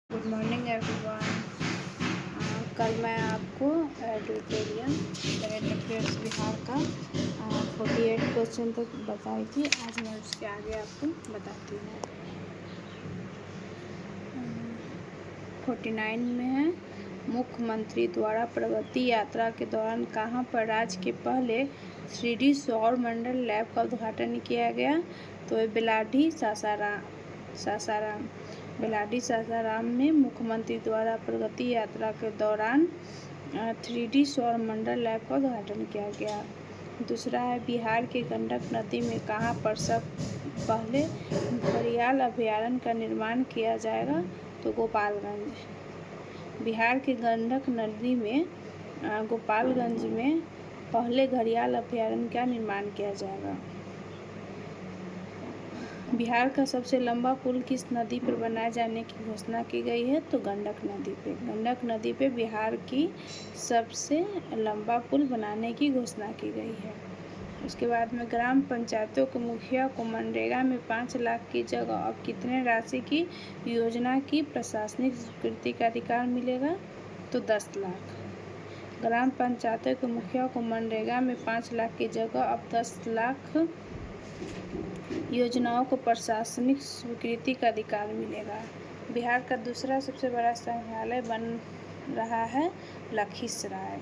Good morning everyone. कल मैं आपको एडिटोरियल करंट अफेयर्स बिहार का 48 क्वेश्चन तक बताई थी। आज मैं उसके आगे आपको बताती हूँ। 49 में है, मुख्यमंत्री द्वारा प्रगति यात्रा के दौरान कहाँ पर राज्य के पहले 3D सौर मंडल लैब का उद्घाटन किया गया? तो ये बेलाडी सासाराम में मुख्यमंत्री द्वारा प्रगति यात्रा के दौरान 3D सौर मंडल लैब का उद्घाटन किया गया। दूसरा है, बिहार के गंडक नदी में कहाँ पर सब पहले घड़ियाल अभयारण्य का निर्माण किया जाएगा? तो गोपालगंज। बिहार के गंडक नदी में गोपालगंज में पहले घड़ियाल अभयारण्य का निर्माण किया जाएगा। बिहार का सबसे लंबा पुल किस नदी पर बनाए जाने की घोषणा की गई है? तो गंडक नदी पे। गंडक नदी पे बिहार की सबसे लंबा पुल बनाने की घोषणा की गई है। उसके बाद में ग्राम पंचायतों के मुखिया को मनरेगा में 5 लाख की जगह अब कितने राशि की योजना की प्रशासनिक स्वीकृति का अधिकार मिलेगा? तो 10 लाख। ग्राम पंचायतों के मुखिया को मनरेगा में 5 लाख की जगह अब 10 लाख योजनाओं को प्रशासनिक स्वीकृति का अधिकार मिलेगा। बिहार का दूसरा सबसे बड़ा संग्रहालय बन रहा है लखीसराय।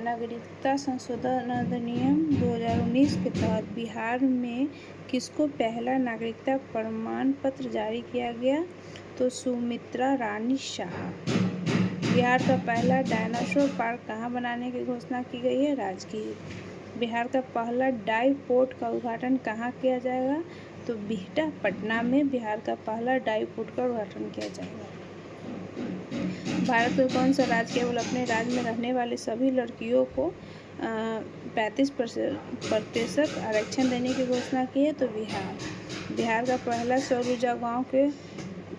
नागरिकता संशोधन अधिनियम 2019 के तहत बिहार में किसको पहला नागरिकता प्रमाण पत्र जारी किया गया? तो सुमित्रा रानी शाह। बिहार का पहला डायनासोर पार्क कहाँ बनाने की घोषणा की गई है? राजगीर। बिहार का पहला डाई पोर्ट का उद्घाटन कहाँ किया जाएगा? तो बिहटा, पटना में बिहार का पहला डाई पोर्ट का उद्घाटन किया जाएगा। भारत का कौन सा राज्य केवल अपने राज्य में रहने वाली सभी लड़कियों को 35% आरक्षण देने की घोषणा की है? तो बिहार। बिहार का पहला सौर ऊर्जा गाँव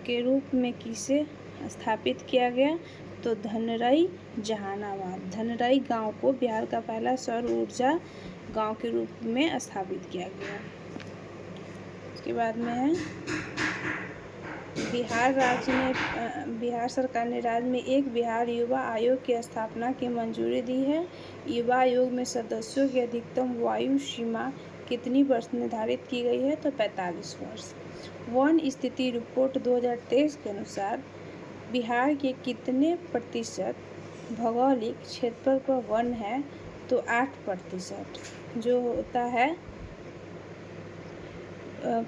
के रूप में किसे स्थापित किया गया? तो धनरई, जहानाबाद। धनरई गांव को बिहार का पहला सौर ऊर्जा गांव के रूप में स्थापित किया गया। उसके बाद में है, बिहार सरकार ने राज्य में एक बिहार युवा आयोग की स्थापना की मंजूरी दी है। युवा आयोग में सदस्यों की अधिकतम आयु सीमा कितनी वर्ष निर्धारित की गई है? तो 45 वर्ष। वन स्थिति रिपोर्ट 2023 के अनुसार बिहार के कितने प्रतिशत भौगोलिक क्षेत्र पर वन है? तो 8%, जो होता है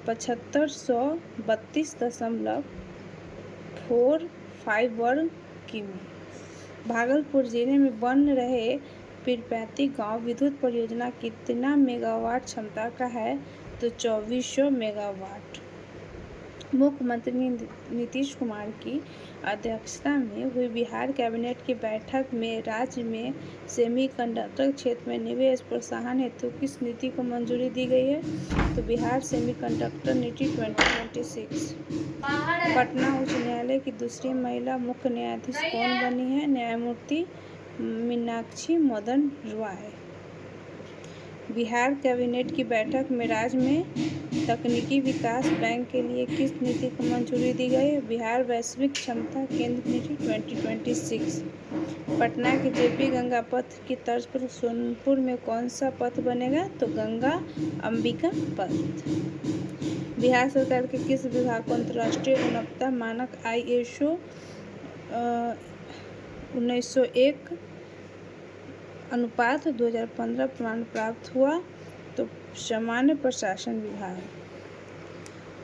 7532.45 वर्ग किमी। भागलपुर जिले में बन रहे पीरपैंती गांव विद्युत परियोजना कितना मेगावाट क्षमता का है? तो 2400 मेगावाट। मुख्यमंत्री नीतीश कुमार की अध्यक्षता में हुई बिहार कैबिनेट की बैठक में राज्य में सेमीकंडक्टर क्षेत्र में निवेश प्रोत्साहन हेतु किस नीति को मंजूरी दी गई है? तो बिहार सेमीकंडक्टर नीति 2026। पटना उच्च न्यायालय की दूसरी महिला मुख्य न्यायाधीश कौन बनी है? न्यायमूर्ति मीनाक्षी मदन राय। बिहार कैबिनेट की बैठक में राज्य में तकनीकी विकास बैंक के लिए किस नीति को मंजूरी दी गई? बिहार वैश्विक क्षमता केंद्र नीति 2026। पटना के जेपी गंगा पथ की तर्ज पर सोनपुर में कौन सा पथ बनेगा? तो गंगा अंबिका पथ। बिहार सरकार के किस विभाग को अंतर्राष्ट्रीय गुणवत्ता मानक ISO 1901 अनुपात 2015 प्रमाण प्राप्त हुआ? तो सामान्य प्रशासन विभाग।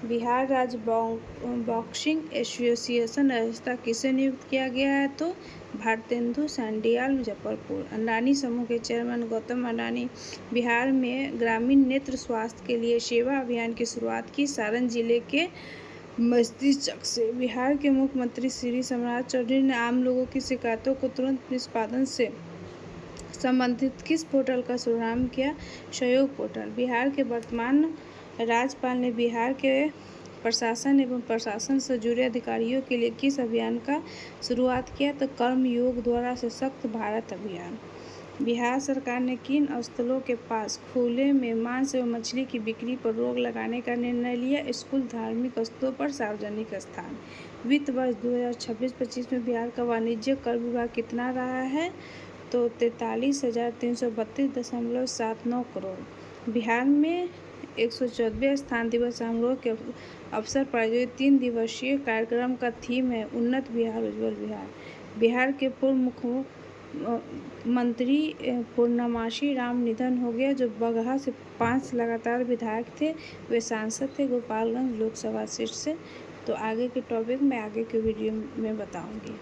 बिहार राज्य बॉक्सिंग एसोसिएशन अध्यक्षता किसे नियुक्त किया गया है? तो भारतेंदु सांडियाल, मुजफ्फरपुर। अडानी समूह के चेयरमैन गौतम अडानी बिहार में ग्रामीण नेत्र स्वास्थ्य के लिए सेवा अभियान की शुरुआत की। सारण जिले के मस्तिष्क से। बिहार के मुख्यमंत्री श्री सम्राट चौधरी ने आम लोगों की शिकायतों को तुरंत निष्पादन से संबंधित किस पोर्टल का शुभारंभ किया? सहयोग पोर्टल। बिहार के वर्तमान राज्यपाल ने बिहार के प्रशासन एवं प्रशासन से जुड़े अधिकारियों के लिए किस अभियान का शुरुआत किया? तो कर्मयोग द्वारा सशक्त भारत अभियान। बिहार सरकार ने किन स्थलों के पास खुले में मांस एवं मछली की बिक्री पर रोक लगाने का निर्णय लिया? स्कूल, धार्मिक स्थलों पर सार्वजनिक स्थान। वित्त वर्ष 2026-25 में बिहार का वाणिज्य कर विभाग कितना रहा है? तो 43,332.79 करोड़। बिहार में 114वें स्थान दिवस समारोह के अवसर पर आयोजित 3 दिवसीय कार्यक्रम का थीम है उन्नत बिहार उज्ज्वल बिहार। बिहार के पूर्व मुख्यमंत्री पूर्णमासी राम निधन हो गया, जो बगहा से 5 लगातार विधायक थे। वे सांसद थे गोपालगंज लोकसभा सीट से। तो आगे के टॉपिक मैं आगे के वीडियो में बताऊंगी।